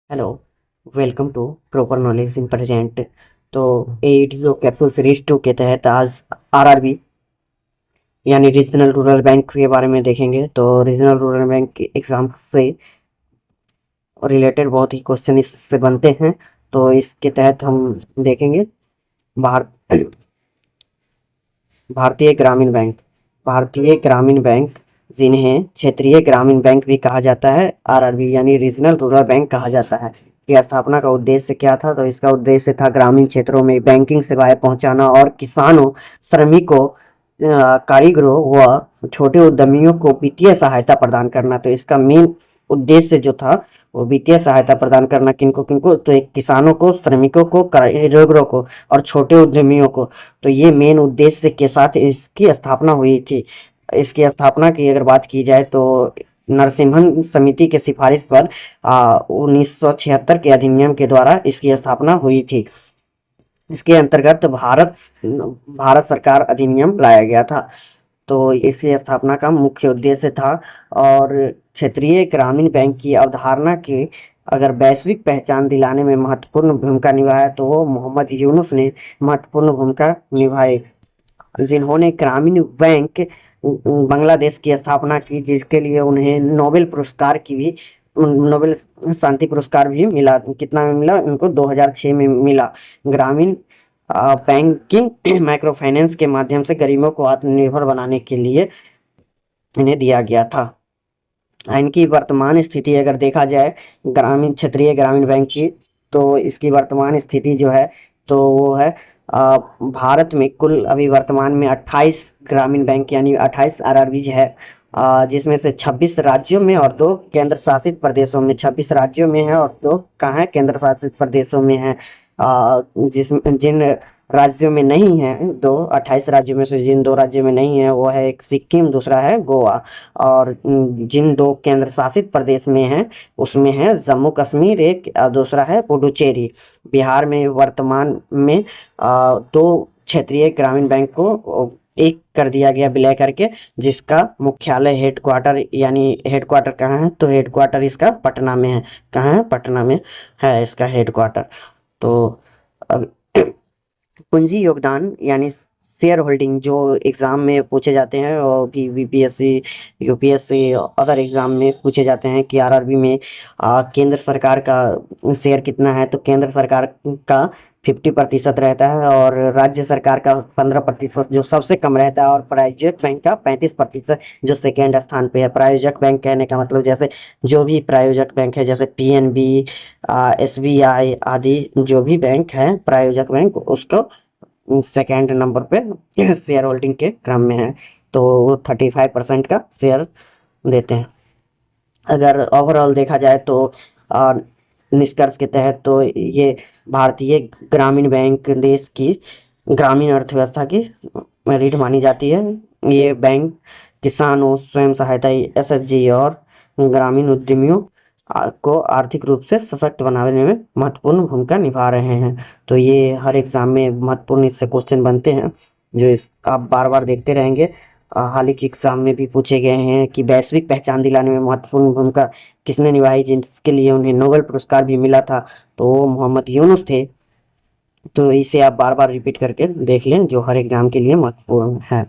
Hello, welcome to proper knowledge in present. तो ADO capsule series 2 के तहत आज आरआरबी यानी रीजनल रूरल बैंक के बारे में देखेंगे। तो रीजनल रूरल बैंक एग्जाम से रिलेटेड बहुत ही क्वेश्चन इससे बनते हैं। तो इसके तहत हम देखेंगे भारत भारतीय ग्रामीण बैंक। भारतीय ग्रामीण बैंक, जिन्हें क्षेत्रीय ग्रामीण बैंक भी कहा जाता है, आरआरबी यानी रीजनल रूरल बैंक कहा जाता है, की स्थापना का उद्देश्य क्या था? तो इसका उद्देश्य था ग्रामीण क्षेत्रों में बैंकिंग सेवाएं पहुंचाना और किसानों, श्रमिकों, कारीगरों व छोटे उद्यमियों को वित्तीय सहायता प्रदान करना। तो इसका मेन उद्देश्य जो था वो वित्तीय सहायता प्रदान करना। किनको किनको? तो एक किसानों को, श्रमिकों को, कारीगरों को और छोटे उद्यमियों को। तो ये मेन उद्देश्य के साथ इसकी स्थापना हुई थी। इसकी स्थापना की अगर बात की जाए तो नरसिम्हन समिति के सिफारिश पर 1976 के अधिनियम के द्वारा इसकी स्थापना हुई थी। इसके अंतर्गत भारत भारत सरकार अधिनियम लाया गया था। तो इसकी स्थापना का मुख्य उद्देश्य था। और क्षेत्रीय ग्रामीण बैंक की अवधारणा की अगर वैश्विक पहचान दिलाने में महत्वपूर्ण भूमिका निभाया तो वो मोहम्मद यूनुस ने महत्वपूर्ण भूमिका निभाई, जिन्होंने ग्रामीण बैंक बांग्लादेश की स्थापना की, जिसके लिए उन्हें नोबेल शांति पुरस्कार भी मिला। कितना में मिला उनको? 2006 में मिला। ग्रामीण बैंकिंग माइक्रो फाइनेंस के माध्यम से गरीबों को आत्मनिर्भर बनाने के लिए इन्हें दिया गया था। इनकी वर्तमान स्थिति अगर देखा जाए ग्रामीण क्षेत्रीय ग्रामीण बैंक की, तो इसकी वर्तमान स्थिति जो है तो वो है भारत में कुल अभी वर्तमान में 28 ग्रामीण बैंक यानी 28 आरआरबी है, जिसमें से 26 राज्यों में और 2 केंद्र शासित प्रदेशों में। 26 राज्यों में है और 2 कहाँ है? केंद्र शासित प्रदेशों में है। जिन राज्यों में नहीं है, 28 राज्यों में से जिन 2 राज्यों में नहीं है वो है एक सिक्किम, दूसरा है गोवा। और जिन 2 केंद्र शासित प्रदेश में है उसमें है जम्मू कश्मीर एक, दूसरा है पुडुचेरी। बिहार में वर्तमान में 2 क्षेत्रीय ग्रामीण बैंक को एक कर दिया गया विलय करके, जिसका मुख्यालय हेडक्वार्टर यानी हेडक्वार्टर कहाँ है? तो हेडक्वार्टर इसका पटना में है। कहाँ है? पटना में है इसका हेडक्वार्टर। तो अब पूंजी योगदान यानी शेयर होल्डिंग जो एग्जाम में पूछे जाते हैं और कि बीपीएससी, यूपीएससी अदर एग्जाम में पूछे जाते हैं कि आरआरबी में केंद्र सरकार का शेयर कितना है? तो केंद्र सरकार का 50% रहता है और राज्य सरकार का 15% जो सबसे कम रहता है, और प्रायोजक बैंक का 35% जो सेकेंड स्थान पे है। प्रायोजक बैंक कहने का मतलब जैसे जो भी प्रायोजक बैंक है, जैसे पीएनबी, एसबीआई आदि जो भी बैंक है प्रायोजक बैंक, उसको सेकेंड नंबर पे शेयर होल्डिंग के क्रम में है। तो वो 35% का शेयर देते हैं। अगर ओवरऑल देखा जाए तो आ, निष्कर्ष के तहत तो ये भारतीय ग्रामीण बैंक देश की ग्रामीण अर्थव्यवस्था की रीढ़ मानी जाती है। ये बैंक किसानों, स्वयं सहायता एसएचजी और ग्रामीण उद्यमियों को आर्थिक रूप से सशक्त बनाने में महत्वपूर्ण भूमिका निभा रहे हैं। तो ये हर एग्जाम में महत्वपूर्ण इससे क्वेश्चन बनते हैं जो आप बार बार देखते रहेंगे। हाल ही के एग्जाम में भी पूछे गए हैं कि वैश्विक पहचान दिलाने में महत्वपूर्ण भूमिका किसने निभाई, जिसके लिए उन्हें नोबेल पुरस्कार भी मिला था? तो वो मोहम्मद यूनुस थे। तो इसे आप बार बार रिपीट करके देख लें, जो हर एग्जाम के लिए महत्वपूर्ण है।